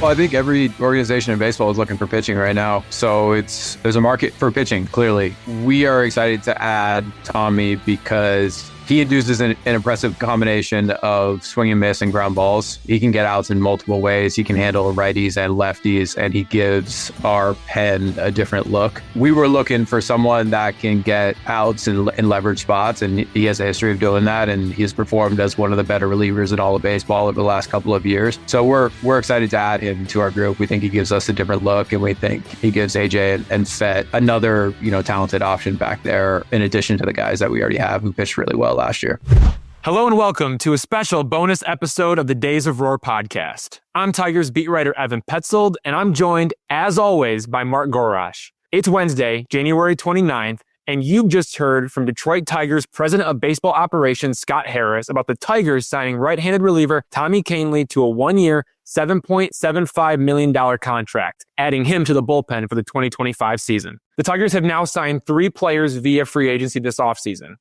Well, I think every organization in baseball is looking for pitching right now. So there's a market for pitching, clearly. We are excited to add Tommy because he induces an impressive combination of swing and miss and ground balls. He can get outs in multiple ways. He can handle righties and lefties, and he gives our pen a different look. We were looking for someone that can get outs in leverage spots, and he has a history of doing that, and he's performed as one of the better relievers in all of baseball over the last couple of years. So we're excited to add him to our group. We think he gives us a different look, and we think he gives AJ and Fett another, talented option back there, in addition to the guys that we already have who pitched really well last year. Hello and welcome to a special bonus episode of the Days of Roar podcast. I'm Tigers beat writer Evan Petzold, and I'm joined, as always, by Mark Gorash. It's Wednesday, January 29th, and you've just heard from Detroit Tigers President of Baseball Operations Scott Harris about the Tigers signing right-handed reliever Tommy Kahnle to a one-year, $7.75 million contract, adding him to the bullpen for the 2025 season. The Tigers have now signed 3 players via free agency this offseason.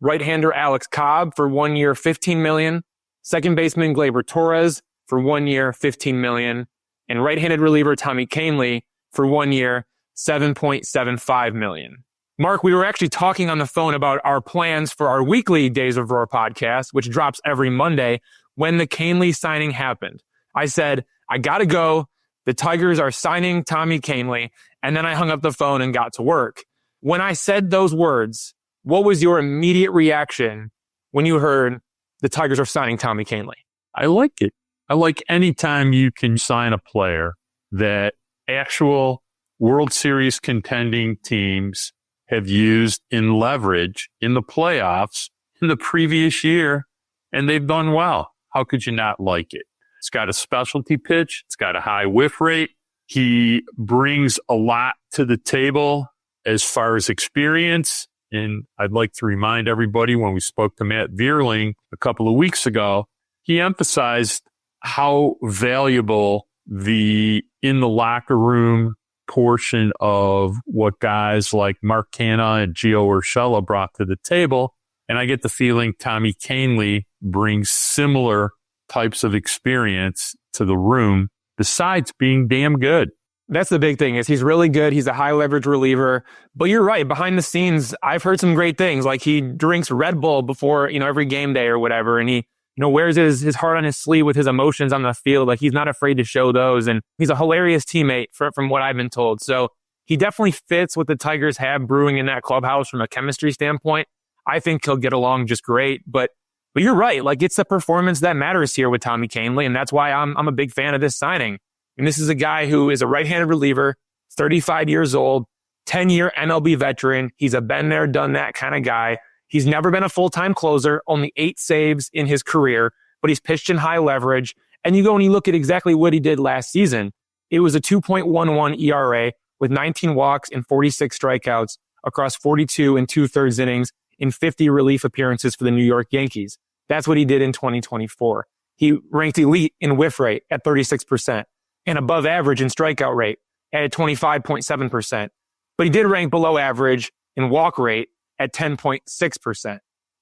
Right-hander Alex Cobb for 1 year, $15 million. Second baseman Gleyber Torres for 1 year, $15 million. And right-handed reliever Tommy Kahnle for 1 year, $7.75 million. Mark, we were actually talking on the phone about our plans for our weekly Days of Roar podcast, which drops every Monday, when the Kahnle signing happened. I said, I gotta go. The Tigers are signing Tommy Kahnle. And then I hung up the phone and got to work. When I said those words, what was your immediate reaction when you heard the Tigers are signing Tommy Kahnle? I like it. I like any time you can sign a player that actual World Series contending teams have used in leverage in the playoffs in the previous year, and they've done well. How could you not like it? It's got a specialty pitch. It's got a high whiff rate. He brings a lot to the table as far as experience. And I'd like to remind everybody, when we spoke to Matt Vierling a couple of weeks ago, he emphasized how valuable the in the locker room portion of what guys like Mark Canha and Gio Urshela brought to the table. And I get the feeling Tommy Kahnle brings similar types of experience to the room, besides being damn good. That's the big thing, is he's really good. He's a high leverage reliever. But you're right. Behind the scenes, I've heard some great things. Like, he drinks Red Bull before, every game day or whatever. And he, wears his heart on his sleeve with his emotions on the field. Like, he's not afraid to show those. And he's a hilarious teammate from what I've been told. So he definitely fits what the Tigers have brewing in that clubhouse from a chemistry standpoint. I think he'll get along just great. But you're right. Like, it's the performance that matters here with Tommy Kahnle. And that's why I'm a big fan of this signing. And this is a guy who is a right-handed reliever, 35 years old, 10-year MLB veteran. He's a been there, done that kind of guy. He's never been a full-time closer, only 8 saves in his career, but he's pitched in high leverage. And you go and you look at exactly what he did last season. It was a 2.11 ERA with 19 walks and 46 strikeouts across 42 and 2/3 innings in 50 relief appearances for the New York Yankees. That's what he did in 2024. He ranked elite in whiff rate at 36%. And above average in strikeout rate at 25.7%. But he did rank below average in walk rate at 10.6%.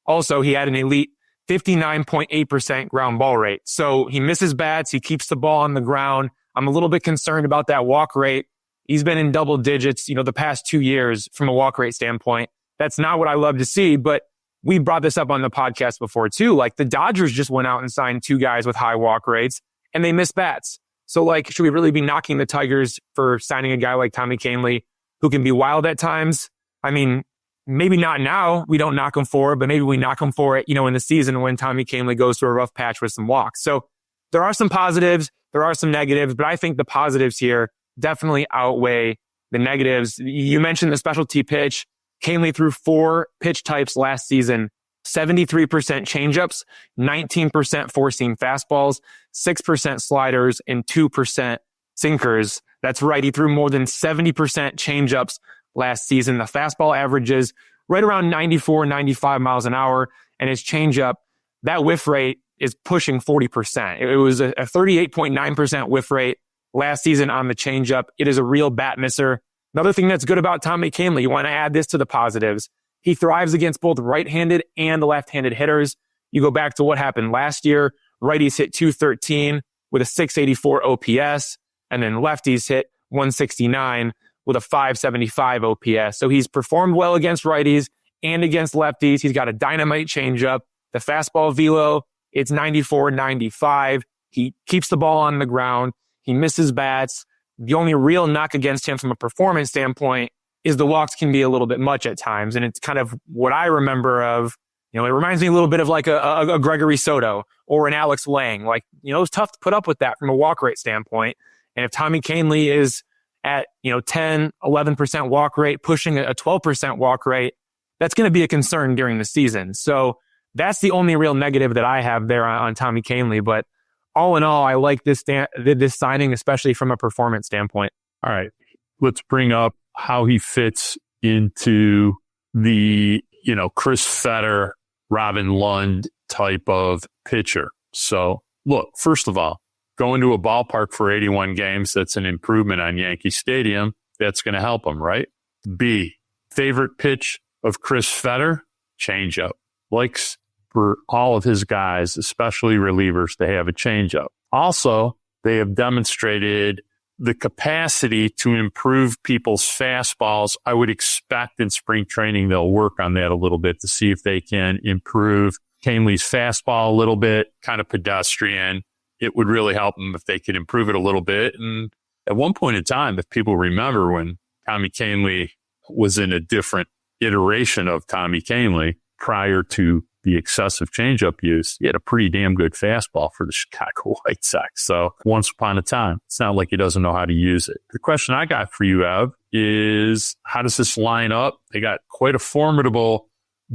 Also, he had an elite 59.8% ground ball rate. So he misses bats. He keeps the ball on the ground. I'm a little bit concerned about that walk rate. He's been in double digits, the past 2 years from a walk rate standpoint. That's not what I love to see, but we brought this up on the podcast before too. Like, the Dodgers just went out and signed 2 guys with high walk rates and they miss bats. So, should we really be knocking the Tigers for signing a guy like Tommy Kahnle who can be wild at times? I mean, maybe not now. We don't knock him for it, but maybe we knock him for it, in the season when Tommy Kahnle goes through a rough patch with some walks. So there are some positives. There are some negatives, but I think the positives here definitely outweigh the negatives. You mentioned the specialty pitch. Kahnle threw 4 pitch types last season. 73% changeups, 19% four-seam fastballs, 6% sliders, and 2% sinkers. That's right. He threw more than 70% changeups last season. The fastball averages right around 94, 95 miles an hour. And his changeup, that whiff rate is pushing 40%. It was a 38.9% whiff rate last season on the changeup. It is a real bat misser. Another thing that's good about Tommy Kahnle, you want to add this to the positives. He thrives against both right-handed and left-handed hitters. You go back to what happened last year. Righties hit .213 with a .684 OPS. and then lefties hit 169 with a 575 OPS. So he's performed well against righties and against lefties. He's got a dynamite changeup. The fastball velo, it's 94, 95. He keeps the ball on the ground. He misses bats. The only real knock against him from a performance standpoint is the walks can be a little bit much at times. And it's kind of what I remember of, it reminds me a little bit of like a Gregory Soto or an Alex Lang. Like, it was tough to put up with that from a walk rate standpoint. And if Tommy Kahnle is at, 10, 11% walk rate, pushing a 12% walk rate, that's going to be a concern during the season. So that's the only real negative that I have there on Tommy Kahnle. But all in all, I like this signing, especially from a performance standpoint. All right. Let's bring up how he fits into the, Chris Fetter, Robin Lund type of pitcher. So look, first of all, going to a ballpark for 81 games, that's an improvement on Yankee Stadium. That's going to help him, right? B, favorite pitch of Chris Fetter, changeup. Likes for all of his guys, especially relievers, to have a changeup. Also, they have demonstrated the capacity to improve people's fastballs. I would expect in spring training they'll work on that a little bit to see if they can improve Kahnle's fastball a little bit, kind of pedestrian. It would really help them if they could improve it a little bit. And at one point in time, if people remember when Tommy Kahnle was in a different iteration of Tommy Kahnle prior to the excessive changeup use, he had a pretty damn good fastball for the Chicago White Sox. So once upon a time, it's not like he doesn't know how to use it. The question I got for you, Ev, is how does this line up? They got quite a formidable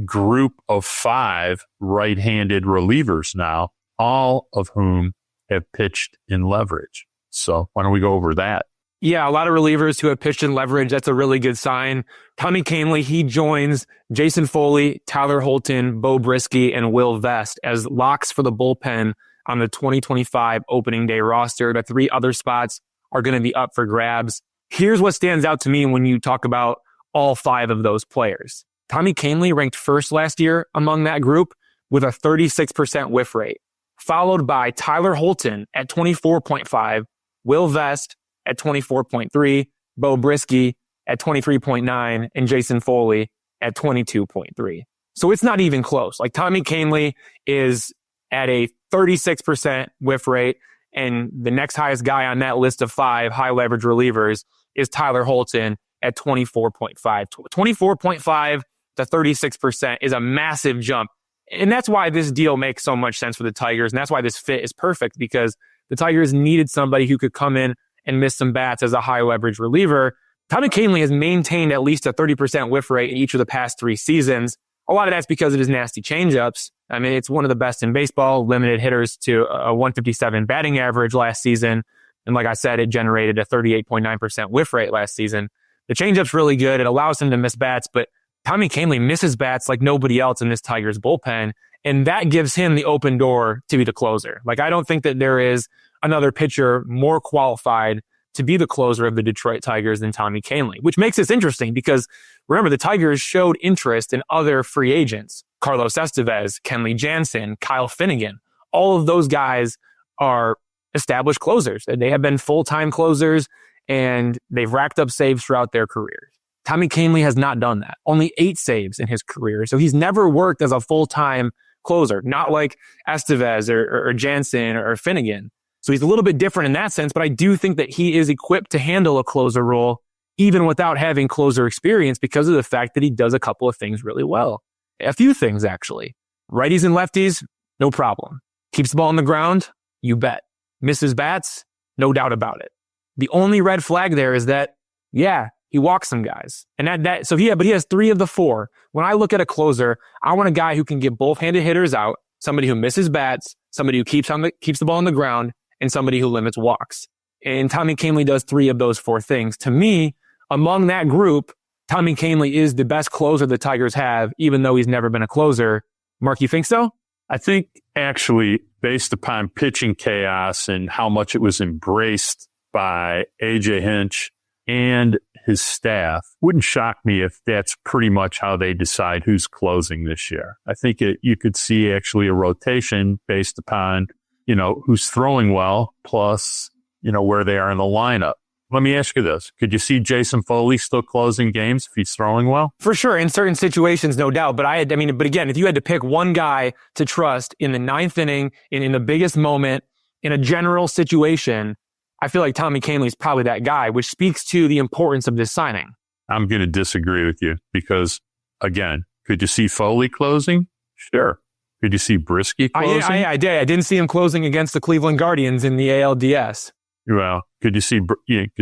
group of 5 right-handed relievers now, all of whom have pitched in leverage. So why don't we go over that? Yeah, a lot of relievers who have pitched in leverage. That's a really good sign. Tommy Kahnle, he joins Jason Foley, Tyler Holton, Bo Brisky, and Will Vest as locks for the bullpen on the 2025 opening day roster. The 3 other spots are going to be up for grabs. Here's what stands out to me when you talk about all 5 of those players. Tommy Kahnle ranked first last year among that group with a 36% whiff rate, followed by Tyler Holton at 24.5, Will Vest at 24.3, Bo Brisky at 23.9, and Jason Foley at 22.3. So it's not even close. Like Tommy Kahnle is at a 36% whiff rate, and the next highest guy on that list of 5 high leverage relievers is Tyler Holton at 24.5. 24.5 to 36% is a massive jump. And that's why this deal makes so much sense for the Tigers. And that's why this fit is perfect, because the Tigers needed somebody who could come in and miss some bats as a high leverage reliever. Tommy Kahnle has maintained at least a 30% whiff rate in each of the past 3 seasons. A lot of that's because of his nasty changeups. I mean, it's one of the best in baseball, limited hitters to a 157 batting average last season. And like I said, it generated a 38.9% whiff rate last season. The changeup's really good. It allows him to miss bats, but Tommy Kahnle misses bats like nobody else in this Tigers bullpen. And that gives him the open door to be the closer. Like, I don't think that there is another pitcher more qualified to be the closer of the Detroit Tigers than Tommy Kahnle, which makes this interesting because remember, the Tigers showed interest in other free agents. Carlos Estevez, Kenley Jansen, Kyle Finnegan. All of those guys are established closers. They have been full-time closers and they've racked up saves throughout their careers. Tommy Kahnle has not done that. Only 8 saves in his career. So he's never worked as a full-time closer, not like Estevez or Jansen or Finnegan. So he's a little bit different in that sense, but I do think that he is equipped to handle a closer role even without having closer experience because of the fact that he does a couple of things really well. A few things, actually. Righties and lefties, no problem. Keeps the ball on the ground, you bet. Misses bats, no doubt about it. The only red flag there is that, yeah, he walks some guys. And but he has 3 of the 4. When I look at a closer, I want a guy who can get both-handed hitters out, somebody who misses bats, somebody who keeps the ball on the ground, and somebody who limits walks. And Tommy Kahnle does 3 of those 4 things. To me, among that group, Tommy Kahnle is the best closer the Tigers have, even though he's never been a closer. Mark, you think so? I think actually, based upon pitching chaos and how much it was embraced by AJ Hinch and his staff, wouldn't shock me if that's pretty much how they decide who's closing this year. I think you could see actually a rotation based upon, who's throwing well, plus where they are in the lineup. Let me ask you this. Could you see Jason Foley still closing games if he's throwing well? For sure. In certain situations, no doubt. But again, if you had to pick one guy to trust in the ninth inning, in the biggest moment, in a general situation, I feel like Tommy Kahnle is probably that guy, which speaks to the importance of this signing. I'm going to disagree with you because, again, could you see Foley closing? Sure. Could you see Brisky closing? I did. I didn't see him closing against the Cleveland Guardians in the ALDS. Well, you could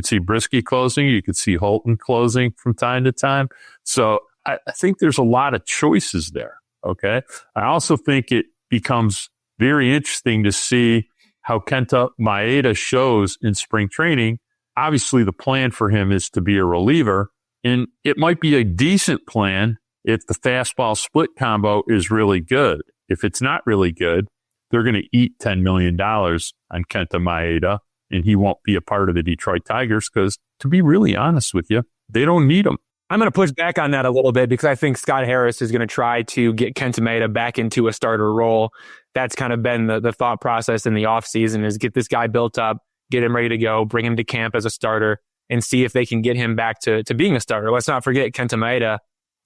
see Brisky closing. You could see Holton closing from time to time. So I think there's a lot of choices there. Okay. I also think it becomes very interesting to see how Kenta Maeda shows in spring training. Obviously, the plan for him is to be a reliever, and it might be a decent plan if the fastball split combo is really good. If it's not really good, they're going to eat $10 million on Kenta Maeda, and he won't be a part of the Detroit Tigers because, to be really honest with you, they don't need him. I'm going to push back on that a little bit because I think Scott Harris is going to try to get Kenta Maeda back into a starter role. That's kind of been the thought process in the offseason is get this guy built up, get him ready to go, bring him to camp as a starter, and see if they can get him back to being a starter. Let's not forget Kenta Maeda,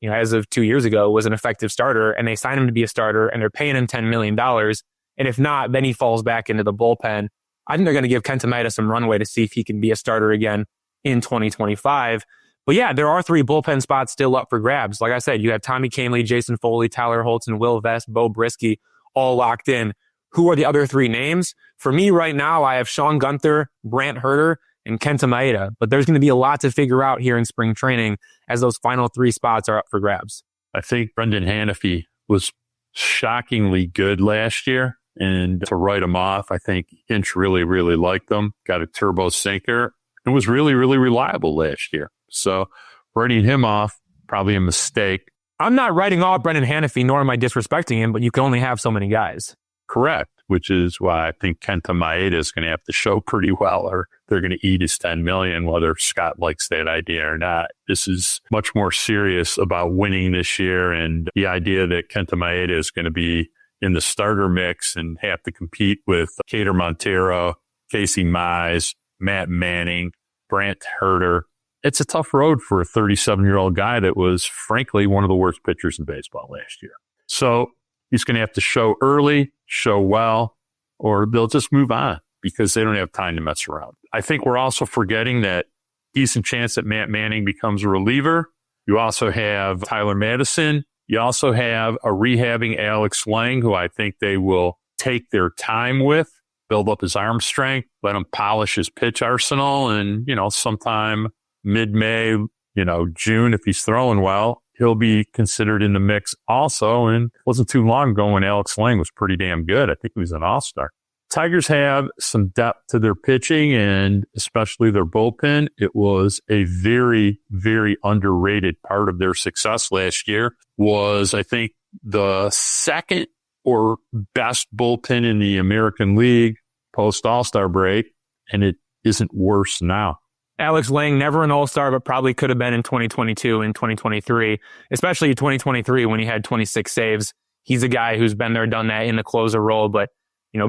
as of 2 years ago, was an effective starter, and they signed him to be a starter, and they're paying him $10 million. And if not, then he falls back into the bullpen. I think they're going to give Kenta Maeda some runway to see if he can be a starter again in 2025. But yeah, there are 3 bullpen spots still up for grabs. Like I said, you have Tommy Kahnle, Jason Foley, Tyler Holton, Will Vest, Bo Brisky, all locked in. Who are the other 3 names? For me right now, I have Sean Gunther, Brant Herter, and Kenta Maeda. But there's going to be a lot to figure out here in spring training as those final 3 spots are up for grabs. I think Brendan Hanafy was shockingly good last year. And to write him off, I think Hinch really, really liked him. Got a turbo sinker and was really, really reliable last year. So writing him off, probably a mistake. I'm not writing off Brendan Hanafy, nor am I disrespecting him, but you can only have so many guys. Correct, which is why I think Kenta Maeda is going to have to show pretty well or they're going to eat his $10 million, whether Scott likes that idea or not. This is much more serious about winning this year, and the idea that Kenta Maeda is going to be in the starter mix and have to compete with Cater Montero, Casey Mize, Matt Manning, Brant Herter. It's a tough road for a 37-year-old guy that was, frankly, one of the worst pitchers in baseball last year. So he's going to have to show early, show well, or they'll just move on because they don't have time to mess around. I think we're also forgetting that decent chance that Matt Manning becomes a reliever. You also have Tyler Madison. You also have a rehabbing Alex Lang, who I think they will take their time with, build up his arm strength, let him polish his pitch arsenal, and, sometime mid-May, June, if he's throwing well, he'll be considered in the mix also. And it wasn't too long ago when Alex Lang was pretty damn good. I think he was an all-star. Tigers have some depth to their pitching and especially their bullpen. It was a very, very underrated part of their success last year. Was, I think, the second or best bullpen in the American League post All-Star break, and it isn't worse now. Alex Lang, never an All-Star, but probably could have been in 2022 and 2023, especially 2023 when he had 26 saves. He's a guy who's been there, done that in the closer role, but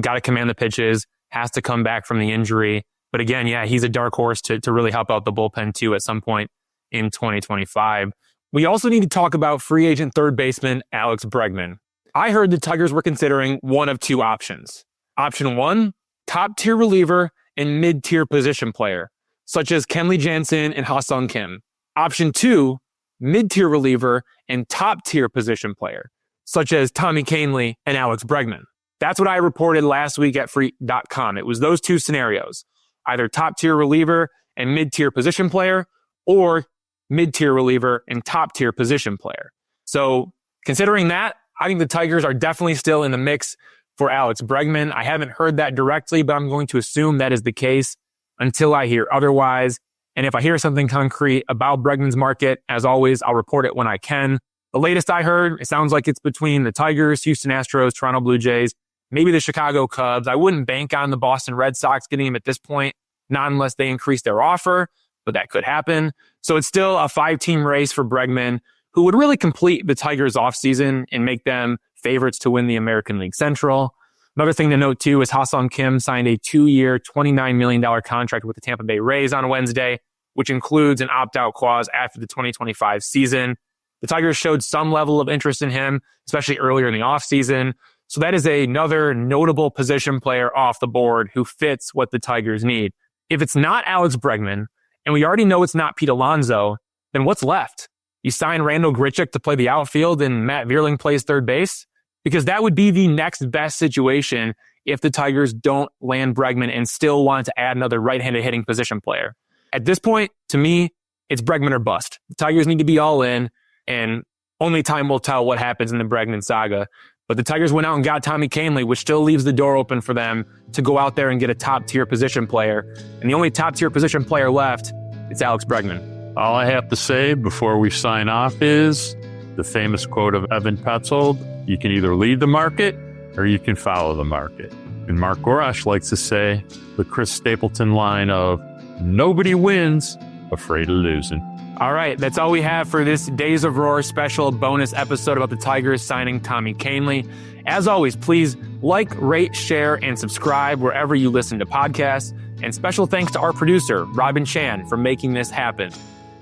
got to command the pitches, has to come back from the injury. But again, yeah, he's a dark horse to really help out the bullpen too at some point in 2025. We also need to talk about free agent third baseman Alex Bregman. I heard the Tigers were considering one of 2 options. Option 1, top-tier reliever and mid-tier position player, such as Kenley Jansen and Ha-Sung Kim. Option 2, mid-tier reliever and top-tier position player, such as Tommy Kahnle and Alex Bregman. That's what I reported last week at Freak.com. It was those 2 scenarios, either top-tier reliever and mid-tier position player, or mid-tier reliever and top-tier position player. So considering that, I think the Tigers are definitely still in the mix for Alex Bregman. I haven't heard that directly, but I'm going to assume that is the case until I hear otherwise. And if I hear something concrete about Bregman's market, as always, I'll report it when I can. The latest I heard, it sounds like it's between the Tigers, Houston Astros, Toronto Blue Jays, maybe the Chicago Cubs. I wouldn't bank on the Boston Red Sox getting him at this point, not unless they increase their offer, but that could happen. So it's still a 5-team race for Bregman, who would really complete the Tigers offseason and make them favorites to win the American League Central. Another thing to note too is Ha-Sung Kim signed a 2-year, $29 million contract with the Tampa Bay Rays on Wednesday, which includes an opt-out clause after the 2025 season. The Tigers showed some level of interest in him, especially earlier in the offseason. So that is another notable position player off the board who fits what the Tigers need. If it's not Alex Bregman, and we already know it's not Pete Alonso, then what's left? You sign Randall Grichuk to play the outfield and Matt Vierling plays third base? Because that would be the next best situation if the Tigers don't land Bregman and still want to add another right-handed hitting position player. At this point, to me, it's Bregman or bust. The Tigers need to be all in, and only time will tell what happens in the Bregman saga. But the Tigers went out and got Tommy Kahnle, which still leaves the door open for them to go out there and get a top-tier position player. And the only top-tier position player left, it's Alex Bregman. All I have to say before we sign off is the famous quote of Evan Petzold: you can either lead the market or you can follow the market. And Mark Gorash likes to say the Chris Stapleton line of nobody wins, afraid of losing. All right, that's all we have for this Days of Roar special bonus episode about the Tigers signing Tommy Kahnle. As always, please like, rate, share, and subscribe wherever you listen to podcasts. And special thanks to our producer, Robin Chan, for making this happen.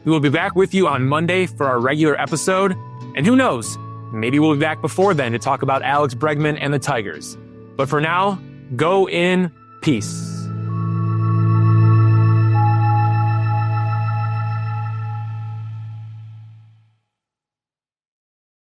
We will be back with you on Monday for our regular episode. And who knows, maybe we'll be back before then to talk about Alex Bregman and the Tigers. But for now, go in peace.